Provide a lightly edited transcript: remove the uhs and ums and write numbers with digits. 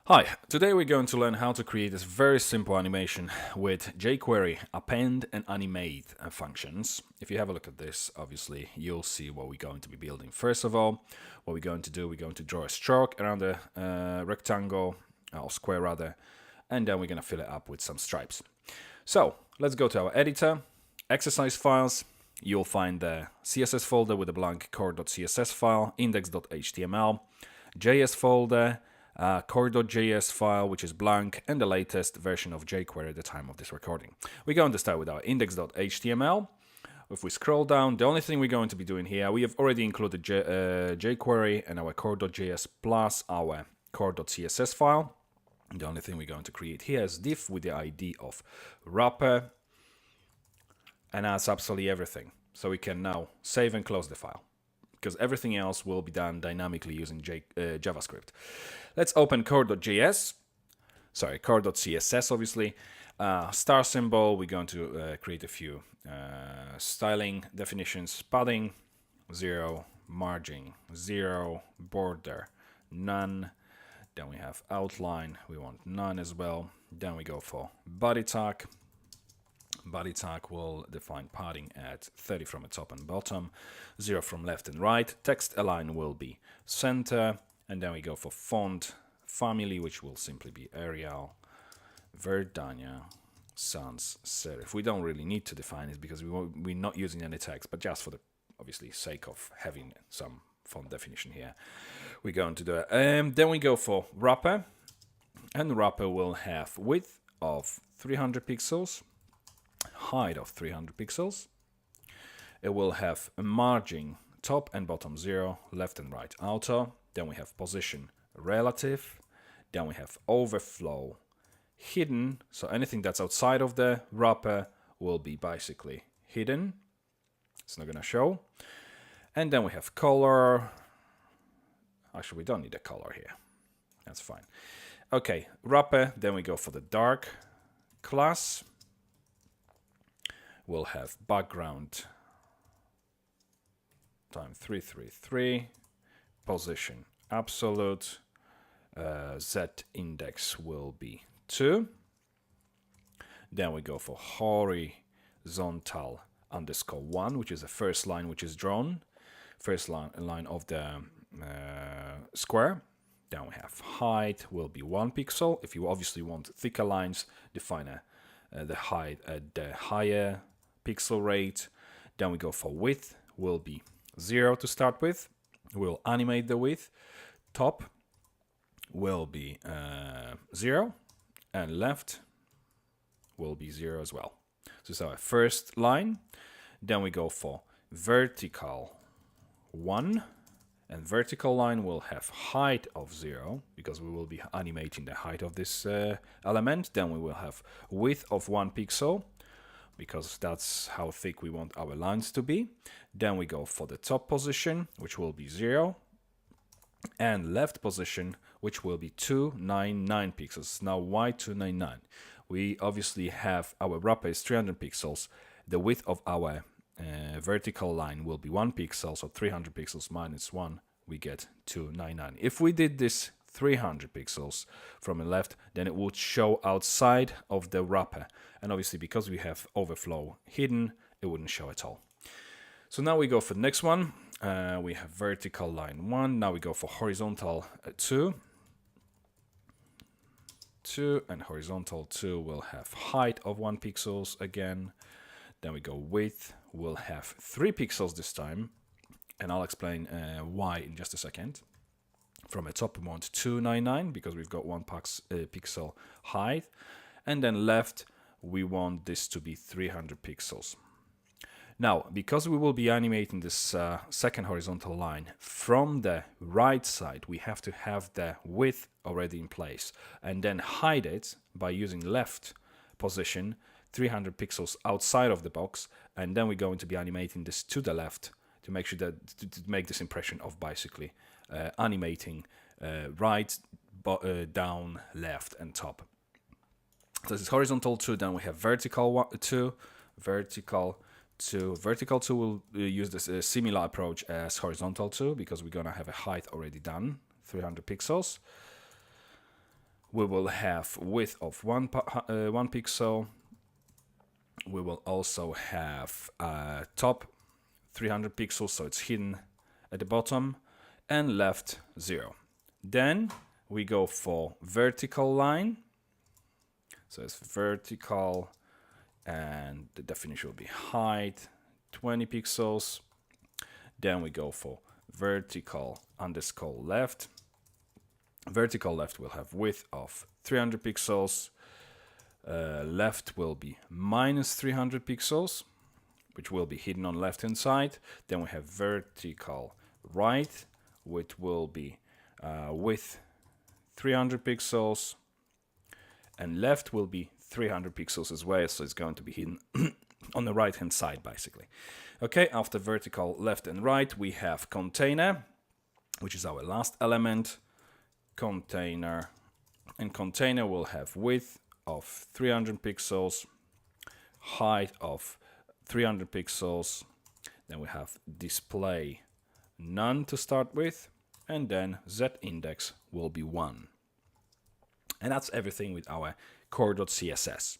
Hi, today we're going to learn how to create this very simple animation with jQuery append and animate functions. If you have a look at this, obviously you'll see what we're going to be building. First of all, what we're going to do, we're going to draw a stroke around the rectangle, or square rather, and then we're going to fill it up with some stripes. So let's go to our editor, exercise files. You'll find the CSS folder with a blank core.css file, index.html, JS folder, core.js file, which is blank, and the latest version of jQuery at the time of this recording. We're going to start with our index.html. If we scroll down, the only thing we're going to be doing here, we have already included jQuery and our core.js plus our core.css file. The only thing we're going to create here is div with the ID of wrapper, and that's absolutely everything. So we can now save and close the file, because everything else will be done dynamically using JavaScript. Let's open core.js, core.css obviously. Star symbol, we're going to create a few styling definitions, padding 0, margin 0, border none. Then we have outline, we want none as well. Then we go for body tag. Body tag will define padding at 30 from the top and bottom, 0 from left and right. Text align will be center, and then we go for font family, which will simply be Arial, Verdania, Sans Serif. We don't really need to define it because we're not using any text, but just for the obviously sake of having some font definition here, we're going to do it. Then we go for wrapper, and wrapper will have width of 300 pixels, height of 300 pixels. It will have a margin top and bottom 0, left and right auto. Then we have position relative. Then we have overflow hidden. So anything that's outside of the wrapper will be basically hidden. It's not going to show. And then we have color. Actually, we don't need a color here. That's fine. Okay, wrapper. Then we go for the dark class. We'll have background time 333, position absolute, z index will be 2. Then we go for horizontal underscore 1, which is the first line which is drawn, first line of the square. Then we have height will be 1 pixel. If you obviously want thicker lines, define the height at the higher pixel rate. Then we go for width will be 0 to start with. We'll animate the width. Top will be 0, and left will be 0 as well. So this is our first line. Then we go for vertical 1, and vertical line will have height of 0 because we will be animating the height of this element. Then we will have width of 1 pixel because that's how thick we want our lines to be. Then we go for the top position, which will be 0, and left position, which will be 299 pixels. Now why 299? We obviously have our wrapper is 300 pixels. The width of our vertical line will be 1 pixel, so 300 pixels minus 1, we get 299. If we did this 300 pixels from the left, then it would show outside of the wrapper. And obviously, because we have overflow hidden, it wouldn't show at all. So now we go for the next one. We have vertical line 1. Now we go for horizontal 2. 2, and horizontal 2 will have height of 1 pixels again. Then we go width, we'll have 3 pixels this time, and I'll explain why in just a second. From the top we want 299 because we've got 1 pixel height, and then left we want this to be 300 pixels. Now, because we will be animating this second horizontal line from the right side, we have to have the width already in place and then hide it by using left position 300 pixels outside of the box, and then we're going to be animating this to the left to make sure that to make this impression of basically animating right, down, left, and top. So this is horizontal 2. Then we have vertical 2, vertical 2. Vertical 2 will use this similar approach as horizontal 2 because we're gonna have a height already done, 300 pixels. We will have width of 1 pixel. We will also have top 300 pixels, so it's hidden at the bottom, and left 0. Then we go for vertical line. So it's vertical, and the definition will be height 20 pixels. Then we go for vertical underscore left. Vertical left will have width of 300 pixels. Left will be minus 300 pixels, which will be hidden on left hand side. Then we have vertical right, which will be width 300 pixels, and left will be 300 pixels as well, so it's going to be hidden on the right hand side basically. Okay, after vertical left and right, we have container, which is our last element. Container, and container will have width of 300 pixels, height of 300 pixels. Then we have display none to start with, and then z index will be 1. And that's everything with our core.css.